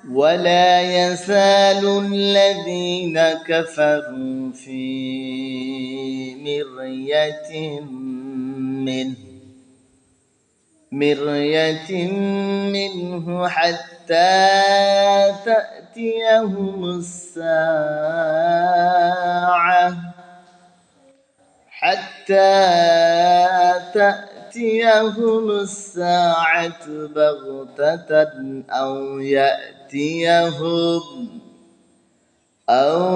ولا يزال الذين كفروا في مرية منه حتى تأتيهم الساعة بغتة أو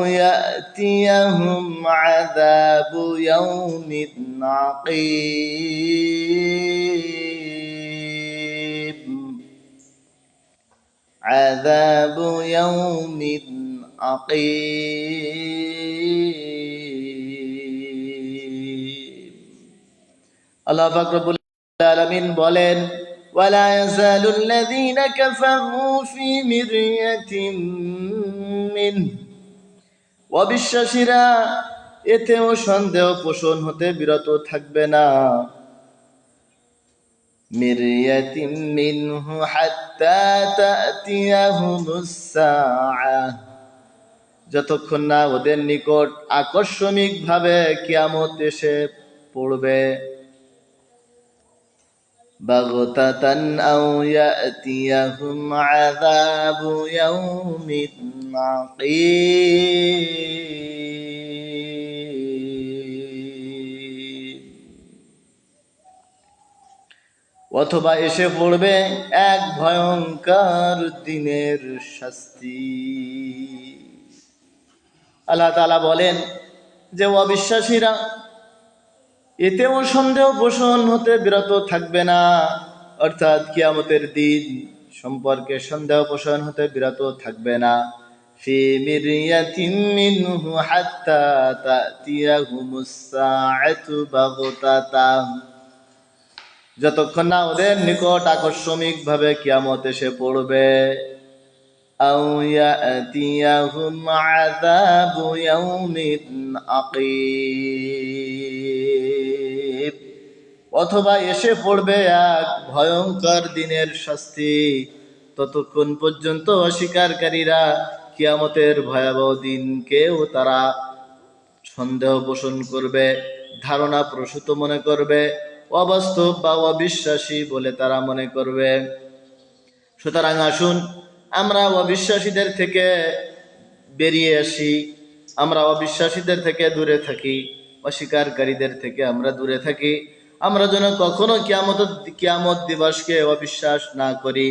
يأتيهم عذاب يوم عقيم আল্লাহ পাক রব্বুল আলামিন বলেন ওয়ালা ইয়াজালুল্লাযীনা কাফারু ফী মিরয়াতিন মিনহু, অবিশ্বাসীরা এতেও সন্দেহ পোষণ হতে বিরত থাকবে না। মিরয়াতিন মিনহু হাত্তা তা'তিয়াহুমুস সাআহ, যতক্ষণ না ওদের নিকট আকস্মিকভাবে কিয়ামত এসে পড়বে। বাগতাতান আও ইয়াতিয়াহুম আযাবু ইয়াউমিন আযীম, অথবা এসে পড়বে এক ভয়ঙ্কর দিনের শাস্তি। আল্লাহ তাআলা বলেন যে অবিশ্বাসীরা এতেও সন্দেহ পোষণ হতে বিরত থাকবে না, অর্থাৎ কিয়ামতের দিন সম্পর্কে সন্দেহ পোষণ হতে বিরত থাকবে না। ফি মিরয়াতিন মিনহু হাত্তা তা'তিয়াহুমুস সাআতু বাগতাতান, যতক্ষণ না ওদের নিকট আকস্মিকভাবে কিয়ামত এসে পড়বে। আও ইয়াতিয়াহুম আযাবু ইয়াউমিন আযীম, অথবা এসে পড়বে এক ভয়ঙ্কর দিনের শাস্তি। ততক্ষণ পর্যন্ত অস্বীকারীরা কিয়ামতের ভয়াবহ দিনকেও তারা সন্দেহ পোষণ করবে, ধারণা প্রসূত মনে করবে, অবাস্তব বা অবিশ্বাসী বলে তারা মনে করবে। সুতরাং আসুন আমরা অবিশ্বাসীদের থেকে বেরিয়ে আসি, আমরা অবিশ্বাসীদের থেকে দূরে থাকি, অস্বীকারীদের থেকে আমরা দূরে থাকি। আমরা যেন কখনো কিয়ামত দিবসকে অবিশ্বাস না করি,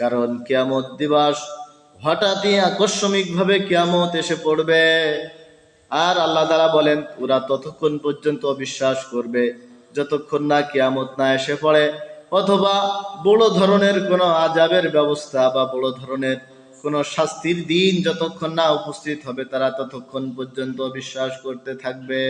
কারণ কিয়ামত দিবস হঠাৎই আকস্মিকভাবে কিয়ামত এসে পড়বে। আর আল্লাহ তাআলা বলেন ওরা ততক্ষণ পর্যন্ত অবিশ্বাস করবে যতক্ষণ না কিয়ামত না এসে পড়ে, অথবা বড় ধরনের কোনো আযাবের ব্যবস্থা বা বড় ধরনের কোনো শাস্তির দিন যতক্ষণ না উপস্থিত হবে তারা ততক্ষণ পর্যন্ত বিশ্বাস করতে থাকবে।